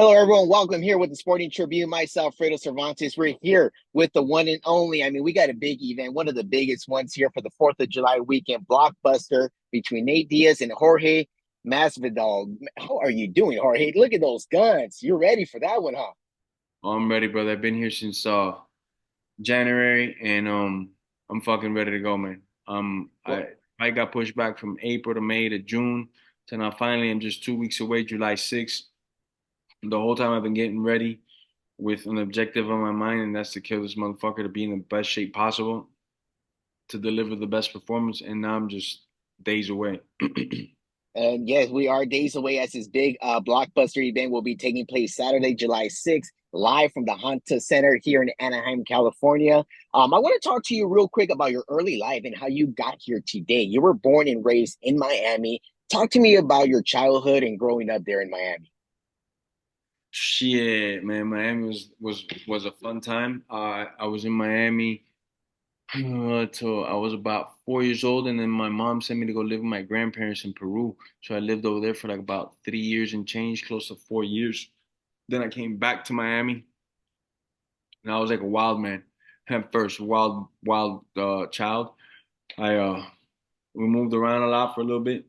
Hello, everyone. Welcome here with the Sporting Tribune. Myself, Fredo Cervantes. We're here with the one and only. We got a big event, one of the biggest ones here for the 4th of July weekend blockbuster between Nate Diaz and Jorge Masvidal. How are you doing, Jorge? Look at those guns. You're ready for that one, huh? I'm ready, brother. I've been here since January, and I'm fucking ready to go, man. Well, I got pushed back from April to May to June to now finally I'm just 2 weeks away, July 6th. The whole time I've been getting ready with an objective on my mind, and that's to kill this motherfucker to be in the best shape possible to deliver the best performance, and now I'm just days away. and yes, we are days away as this big blockbuster event will be taking place Saturday, July 6th, live from the Honda Center here in Anaheim, California. I want to talk to you real quick about your early life and how you got here today. You were born and raised in Miami. Talk to me about your childhood and growing up there in Miami. Shit, man, Miami was a fun time. I was in Miami till I was about 4 years old, and then my mom sent me to go live with my grandparents in Peru. So I lived over there for like about 3 years and change, close to 4 years. Then I came back to Miami, and I was like a wild man at first, wild child. I We moved around a lot for a little bit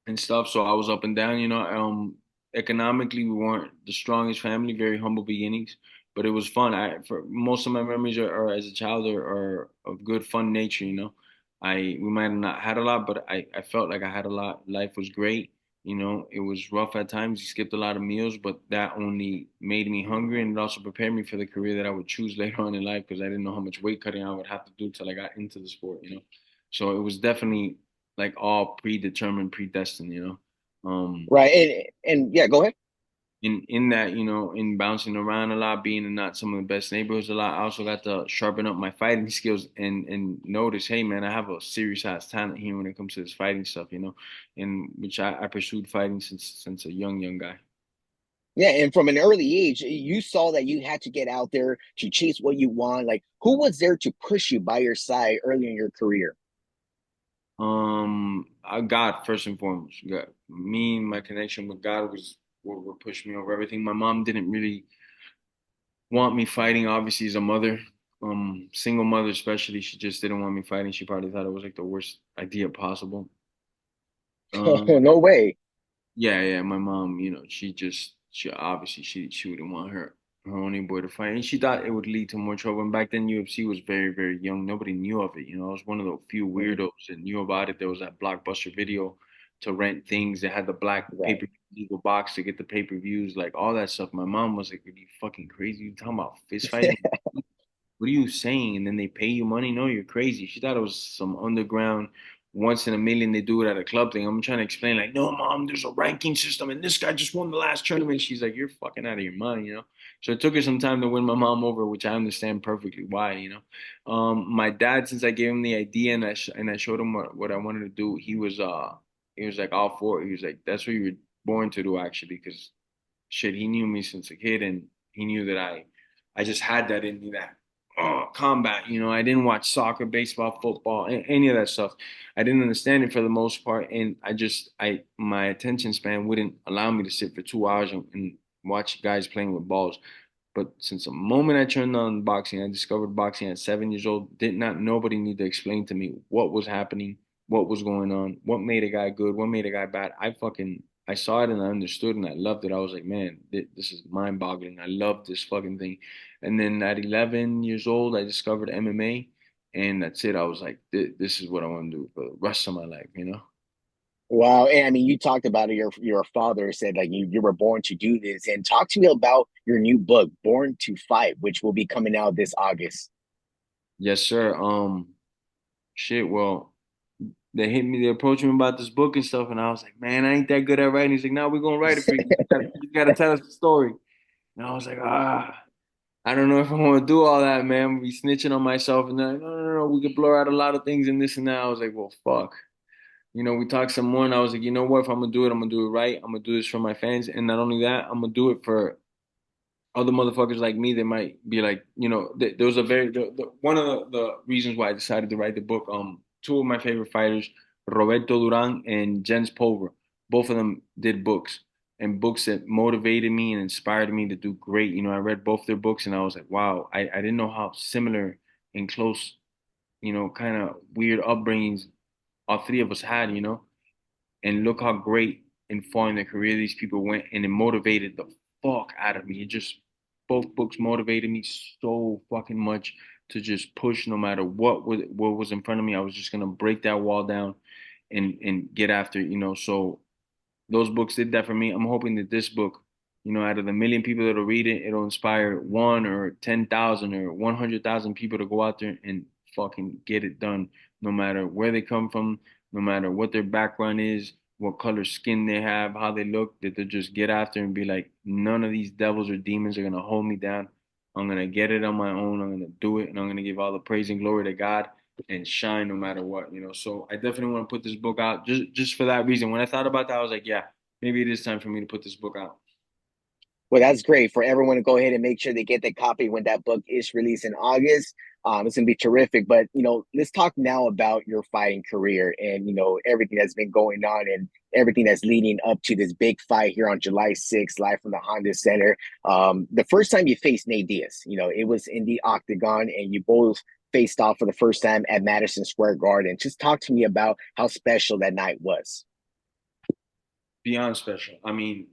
and stuff, so I was up and down. Economically, we weren't the strongest family, very humble beginnings, but it was fun. I for most of my memories are as a child are of good fun nature. We might have not had a lot, but I felt like I had a lot. Life was great. It was rough at times. You skipped a lot of meals, but that only made me hungry, and it also prepared me for the career that I would choose later on in life because I didn't know how much weight cutting I would have to do till I got into the sport. So it was definitely like all predetermined, predestined. Um, Right. And yeah, go ahead. in that, in bouncing around a lot, being in not some of the best neighborhoods a lot, I also got to sharpen up my fighting skills and notice, hey man, I have a serious ass talent here when it comes to this fighting stuff, in which I pursued fighting since a young guy. Yeah, and from an early age, you saw that you had to get out there to chase what you want. Like, who was there to push you by your side early in your career? I God first and foremost. God, me and my connection with God was what pushed me over everything. My mom didn't really want me fighting, obviously, as a mother, single mother especially. She just didn't want me fighting. She probably thought it was like the worst idea possible. Oh, Um, no way. yeah, yeah, my mom, she obviously she wouldn't want her only boy to fight, and she thought it would lead to more trouble. And back then, UFC was very young. Nobody knew of it. I was one of the few Mhm. weirdos that knew about it. There was that Blockbuster video to rent things. They had the black Right. paper legal box to get the pay-per-views, like all that stuff. My mom was like, "Are you fucking crazy? You talking about fist fighting? What are you saying?" And then they pay you money? No, you're crazy. She thought it was some underground, once in a million they do it at a club thing. I'm trying to explain, like, no, mom, there's a ranking system, and this guy just won the last tournament. She's like, you're fucking out of your mind. So it took her some time to win my mom over, which I understand perfectly why. My dad, since I gave him the idea and I showed him what I wanted to do, he was like all for it. He was like, that's what you were born to do, actually, because shit, he knew me since a kid, and he knew that I just had that in me, that combat. I didn't watch soccer, baseball, football, any of that stuff. I didn't understand it for the most part, and my attention span wouldn't allow me to sit for 2 hours and watch guys playing with balls. But since the moment I turned on boxing, I discovered boxing at 7 years old. Did not Nobody need to explain to me what was happening, what was going on, what made a guy good, what made a guy bad. I saw it and I understood and I loved it. I was like, man, this is mind-boggling. I love this fucking thing. And then at 11 years old, I discovered MMA, and that's it. I was like, this is what I want to do for the rest of my life. Wow. And you talked about it. Your father said like you were born to do this. And talk to me about your new book, Born to Fight, which will be coming out this August. Yes, sir. Shit. Well, they approached me about this book and stuff, and I was like, man, I ain't that good at writing. He's like, no, we're gonna write it for you. You gotta tell us the story. And I was like, I don't know if I want to do all that, man. Be snitching on myself, and they're like, no, we could blur out a lot of things and this and that. I was like, well, fuck. We talked some more, and I was like, you know what? If I'm gonna do it, I'm gonna do it right. I'm gonna do this for my fans, and not only that, I'm gonna do it for other motherfuckers like me that might be like, there was a one of the reasons why I decided to write the book. Two of my favorite fighters, Roberto Duran and Jens Pulver, both of them did books, and books that motivated me and inspired me to do great. I read both their books and I was like, wow, I didn't know how similar and close, kind of weird upbringings all three of us had. And look how great and far in their career these people went, and it motivated the fuck out of me. It just both books motivated me so fucking much to just push no matter what was in front of me. I was just gonna break that wall down and get after it. So those books did that for me. I'm hoping that this book, out of the million people that'll read it, it'll inspire one or 10,000 or 100,000 people to go out there and fucking get it done, no matter where they come from, no matter what their background is, what color skin they have, how they look, that they'll just get after and be like, none of these devils or demons are gonna hold me down. I'm gonna get it on my own. I'm gonna do it, and I'm gonna give all the praise and glory to God and shine no matter what. So I definitely want to put this book out just for that reason. When I thought about that, I was like, yeah, maybe it is time for me to put this book out. Well, that's great for everyone to go ahead and make sure they get the copy when that book is released in August. It's gonna be terrific. But let's talk now about your fighting career and everything that's been going on and everything that's leading up to this big fight here on July 6th, live from the Honda Center. The first time you faced Nate Diaz, it was in the octagon, and you both faced off for the first time at Madison Square Garden. Just talk to me about how special that night was. Beyond special. I mean,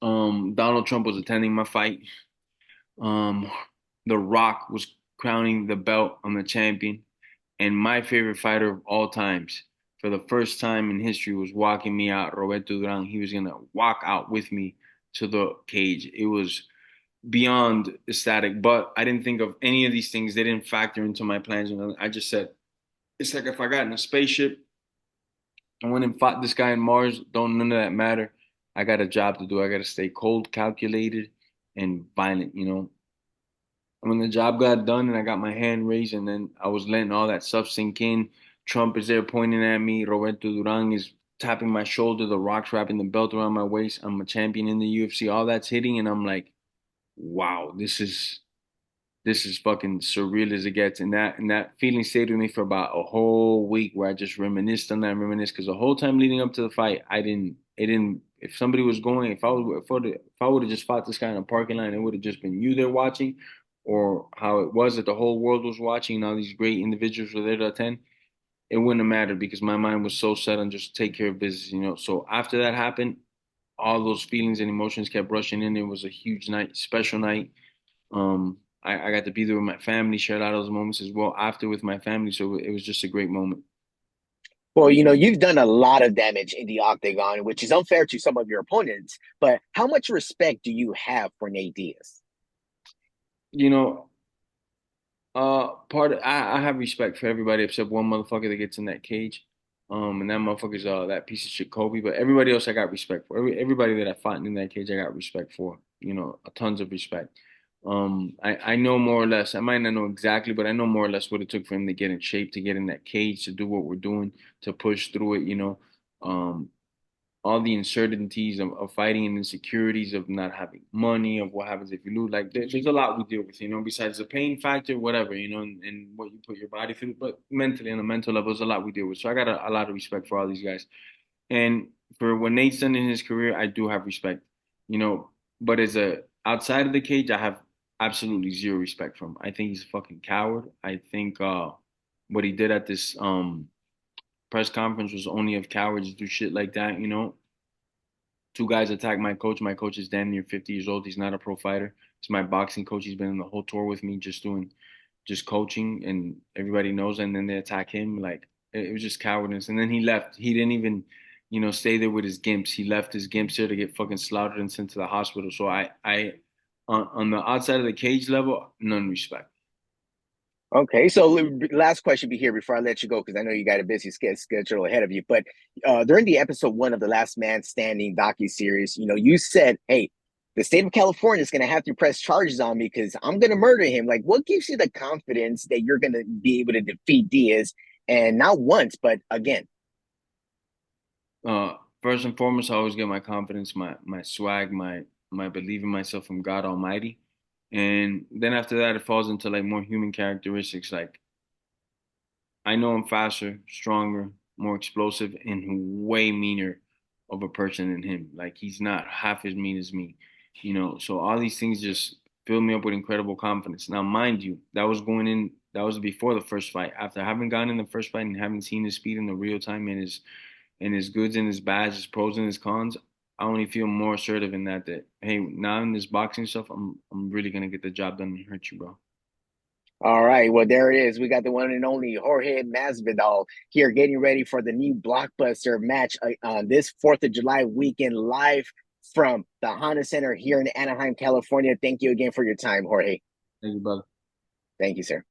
Donald Trump was attending my fight. Um, The Rock was crowning the belt on the champion, and my favorite fighter of all times, for the first time in history, was walking me out. Roberto Duran. He was gonna walk out with me to the cage. It was beyond ecstatic, but I didn't think of any of these things. They didn't factor into my plans. I just said, it's like if I got in a spaceship, I went and fought this guy in Mars. Don't none of that matter. I got a job to do. I got to stay cold, calculated, and violent. And when the job got done and I got my hand raised, and then I was letting all that stuff sink in. Trump is there pointing at me. Roberto Duran is tapping my shoulder. The Rock's wrapping the belt around my waist. I'm a champion in the UFC. All that's hitting, and I'm like, wow, this is fucking surreal as it gets. And that feeling stayed with me for about a whole week, where I just reminisced on that and reminisced, because the whole time leading up to the fight, I didn't it didn't if somebody was going, if I would have just fought this guy in a parking lot, it would have just been you there watching, or how it was that the whole world was watching and all these great individuals were there to attend. It wouldn't have mattered, because my mind was so set on just take care of business. So after that happened, all those feelings and emotions kept rushing in. It was a huge night, special night. I got to be there with my family, share a lot of those moments as well after with my family. So it was just a great moment. Well, you've done a lot of damage in the octagon, which is unfair to some of your opponents. But how much respect do you have for Nate Diaz? You know, I have respect for everybody except one motherfucker that gets in that cage. And that motherfucker's that piece of shit Kobe. But everybody else I got respect for. Everybody that I fought in that cage I got respect for. Tons of respect. I know more or less. I might not know exactly, but I know more or less what it took for him to get in shape, to get in that cage, to do what we're doing, to push through it. Um, all the uncertainties of fighting and insecurities of not having money, of what happens if you lose. Like there's a lot we deal with, besides the pain factor, whatever, and what you put your body through. But mentally, on a mental level, there's a lot we deal with. So I got a lot of respect for all these guys. And for what Nate's done in his career, I do have respect, you know. But as a outside of the cage, I have absolutely zero respect for him. I think he's a fucking coward. I think what he did at this press conference was only of cowards to do shit like that. Two guys attacked my coach. My coach is damn near 50 years old. He's not a pro fighter. He's my boxing coach. He's been in the whole tour with me, just coaching, and everybody knows. And then they attack him. Like it was just cowardice. And then he left. He didn't even, stay there with his gimps. He left his gimps there to get fucking slaughtered and sent to the hospital. So on the outside of the cage level, none respect. Okay, so last question be here before I let you go, because I know you got a busy schedule ahead of you. But during the episode one of the Last Man Standing docu-series, you said, "Hey, the state of California is going to have to press charges on me because I'm going to murder him." Like, what gives you the confidence that you're going to be able to defeat Diaz, and not once, but again? First and foremost, I always get my confidence, my swag, my belief in myself from God Almighty. And then after that, it falls into like more human characteristics. Like I know I'm faster, stronger, more explosive, and way meaner of a person in him. Like he's not half as mean as me, you know. So all these things just fill me up with incredible confidence. Now, mind you, that was going in. That was before the first fight. After having gone in the first fight and having seen his speed in the real time and his goods and his bads, his pros and his cons, I only feel more assertive in that hey, now in this boxing stuff, I'm really gonna get the job done and hurt you, bro. All right, well, there it is. We got the one and only Jorge Masvidal here getting ready for the new blockbuster match on this 4th of July weekend live from the Honda Center here in Anaheim, California. Thank you again for your time, Jorge. Thank you, brother. Thank you, sir.